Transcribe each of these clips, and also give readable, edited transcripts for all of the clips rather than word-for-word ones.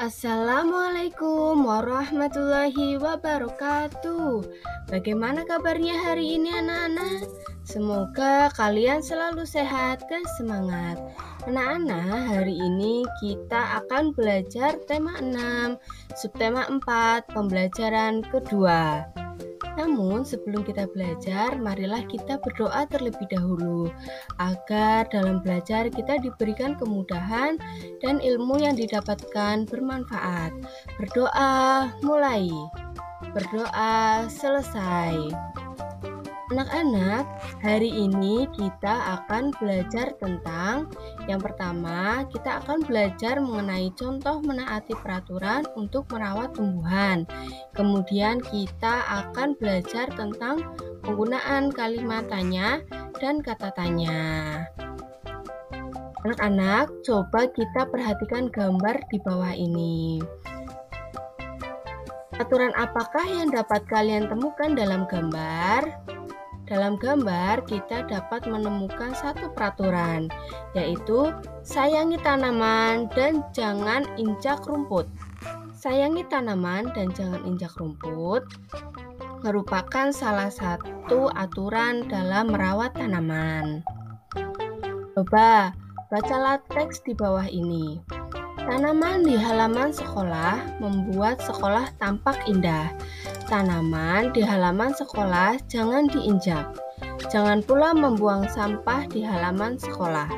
Assalamualaikum warahmatullahi wabarakatuh. Bagaimana kabarnya hari ini anak-anak? Semoga kalian selalu sehat dan semangat. Anak-anak, hari ini kita akan belajar tema 6, subtema 4, pembelajaran kedua. Namun sebelum kita belajar, marilah kita berdoa terlebih dahulu agar dalam belajar kita diberikan kemudahan dan ilmu yang didapatkan bermanfaat. Berdoa mulai, berdoa selesai. Anak-anak, hari ini kita akan belajar tentang yang pertama, kita akan belajar mengenai contoh menaati peraturan untuk merawat tumbuhan. Kemudian kita akan belajar tentang penggunaan kalimat tanya dan kata tanya. Anak-anak, coba kita perhatikan gambar di bawah ini. Aturan apakah yang dapat kalian temukan dalam gambar? Dalam gambar, kita dapat menemukan satu peraturan, yaitu sayangi tanaman dan jangan injak rumput. Sayangi tanaman dan jangan injak rumput merupakan salah satu aturan dalam merawat tanaman. Coba bacalah teks di bawah ini. Tanaman di halaman sekolah membuat sekolah tampak indah. Tanaman di halaman sekolah jangan diinjak. Jangan pula membuang sampah di halaman sekolah.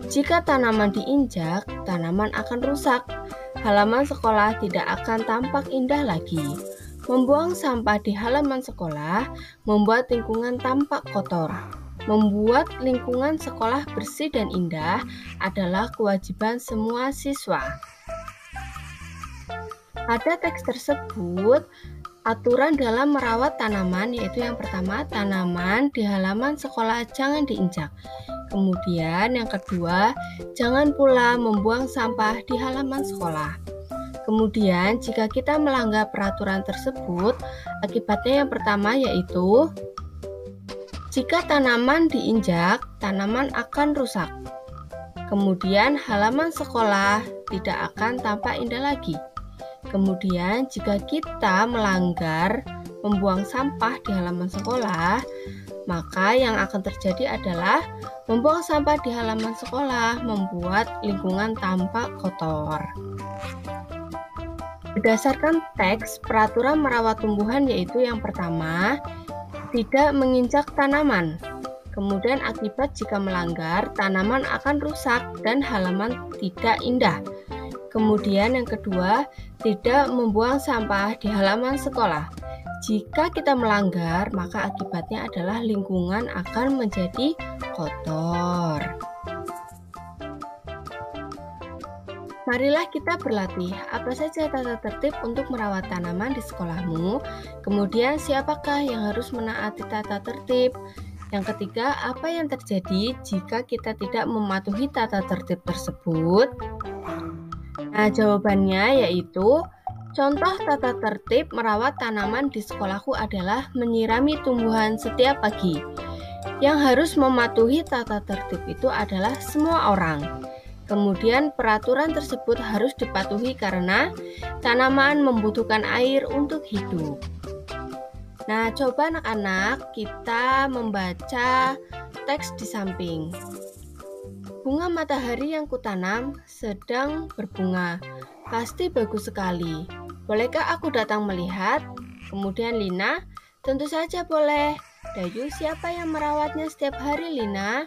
Jika tanaman diinjak, tanaman akan rusak. Halaman sekolah tidak akan tampak indah lagi. Membuang sampah di halaman sekolah membuat lingkungan tampak kotor. Membuat lingkungan sekolah bersih dan indah adalah kewajiban semua siswa. Pada teks tersebut, aturan dalam merawat tanaman yaitu yang pertama, tanaman di halaman sekolah jangan diinjak. Kemudian yang kedua, jangan pula membuang sampah di halaman sekolah. Kemudian jika kita melanggar peraturan tersebut, akibatnya yang pertama yaitu jika tanaman diinjak, tanaman akan rusak. Kemudian halaman sekolah tidak akan tampak indah lagi. Kemudian jika kita melanggar membuang sampah di halaman sekolah, maka yang akan terjadi adalah membuang sampah di halaman sekolah membuat lingkungan tampak kotor. Berdasarkan teks, peraturan merawat tumbuhan yaitu yang pertama, tidak menginjak tanaman. Kemudian akibat jika melanggar, tanaman akan rusak dan halaman tidak indah. Kemudian yang kedua, tidak membuang sampah di halaman sekolah. Jika kita melanggar, maka akibatnya adalah lingkungan akan menjadi kotor. Marilah kita berlatih apa saja tata tertib untuk merawat tanaman di sekolahmu. Kemudian siapakah yang harus menaati tata tertib? Yang ketiga, apa yang terjadi jika kita tidak mematuhi tata tertib tersebut? Nah, jawabannya yaitu contoh tata tertib merawat tanaman di sekolahku adalah menyirami tumbuhan setiap pagi. Yang harus mematuhi tata tertib itu adalah semua orang. Kemudian peraturan tersebut harus dipatuhi karena tanaman membutuhkan air untuk hidup. Nah, coba anak-anak kita membaca teks di samping. Bunga matahari yang kutanam sedang berbunga. Pasti bagus sekali. Bolehkah aku datang melihat? Kemudian Lina, tentu saja boleh. Dayu, siapa yang merawatnya setiap hari, Lina?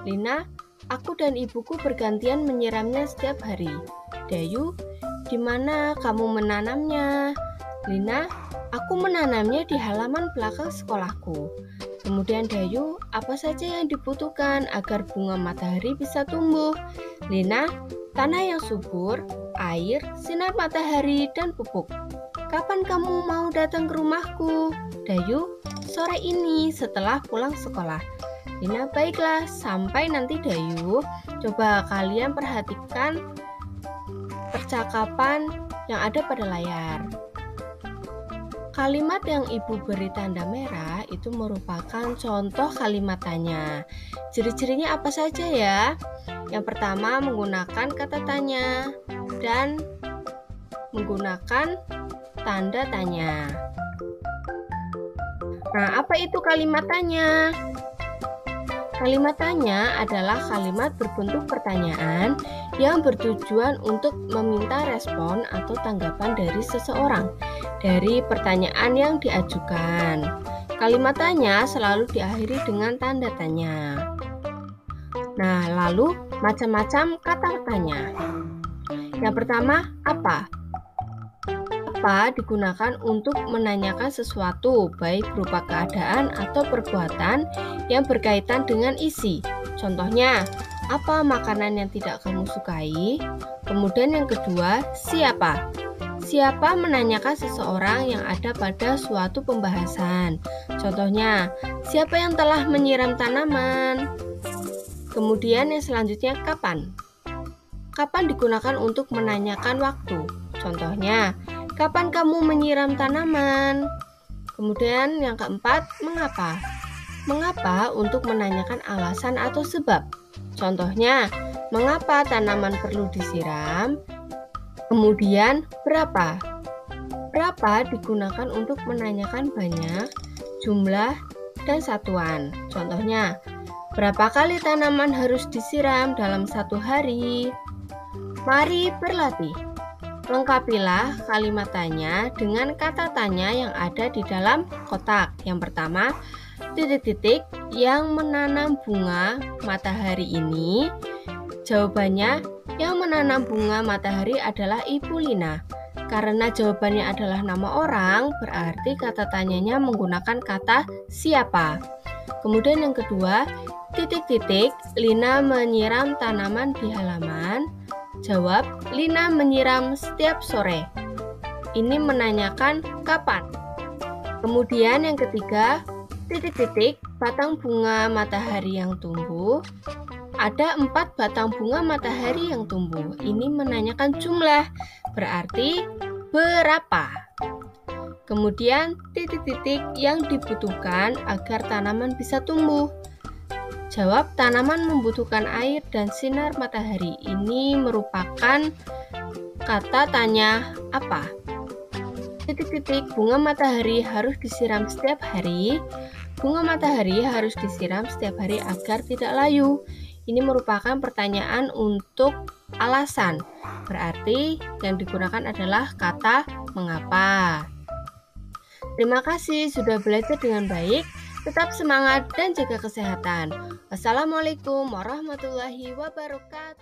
Lina, aku dan ibuku bergantian menyiramnya setiap hari. Dayu, di mana kamu menanamnya? Lina, aku menanamnya di halaman belakang sekolahku. Kemudian Dayu, apa saja yang dibutuhkan agar bunga matahari bisa tumbuh? Lina, tanah yang subur, air, sinar matahari, dan pupuk. Kapan kamu mau datang ke rumahku? Dayu, sore ini setelah pulang sekolah. Lina, baiklah, sampai nanti Dayu. Coba kalian perhatikan percakapan yang ada pada layar. Kalimat yang ibu beri tanda merah itu merupakan contoh kalimat tanya. Ciri-cirinya apa saja ya? Yang pertama menggunakan kata tanya dan menggunakan tanda tanya. Nah, apa itu kalimat tanya? Kalimat tanya adalah kalimat berbentuk pertanyaan yang bertujuan untuk meminta respon atau tanggapan dari seseorang dari pertanyaan yang diajukan. Kalimat tanya selalu diakhiri dengan tanda tanya. Nah, lalu macam-macam kata tanya. Yang pertama, apa? Apa digunakan untuk menanyakan sesuatu, baik berupa keadaan atau perbuatan yang berkaitan dengan isi. Contohnya, apa makanan yang tidak kamu sukai? Kemudian yang kedua, siapa? Siapa menanyakan seseorang yang ada pada suatu pembahasan. Contohnya, siapa yang telah menyiram tanaman? Kemudian yang selanjutnya, kapan? Kapan digunakan untuk menanyakan waktu. Contohnya, kapan kamu menyiram tanaman? Kemudian yang keempat, mengapa? Mengapa untuk menanyakan alasan atau sebab. Contohnya, mengapa tanaman perlu disiram? Kemudian, berapa? Berapa digunakan untuk menanyakan banyak, jumlah, dan satuan. Contohnya, berapa kali tanaman harus disiram dalam satu hari? Mari berlatih. Lengkapilah kalimat tanya dengan kata tanya yang ada di dalam kotak. Yang pertama, titik-titik yang menanam bunga matahari ini. Jawabannya, yang menanam bunga matahari adalah Ibu Lina. Karena jawabannya adalah nama orang, berarti kata tanyanya menggunakan kata siapa. Kemudian yang kedua, titik-titik, Lina menyiram tanaman di halaman. Jawab, Lina menyiram setiap sore. Ini menanyakan kapan. Kemudian yang ketiga, titik-titik, batang bunga matahari yang tumbuh. Ada 4 batang bunga matahari yang tumbuh. Ini menanyakan jumlah, berarti berapa. Kemudian titik-titik yang dibutuhkan agar tanaman bisa tumbuh. Jawab, tanaman membutuhkan air dan sinar matahari. Ini merupakan kata tanya apa? Titik-titik, bunga matahari harus disiram setiap hari. Bunga matahari harus disiram setiap hari agar tidak layu. Ini merupakan pertanyaan untuk alasan. Berarti yang digunakan adalah kata mengapa. Terima kasih sudah belajar dengan baik. Tetap semangat dan jaga kesehatan. Wassalamualaikum warahmatullahi wabarakatuh.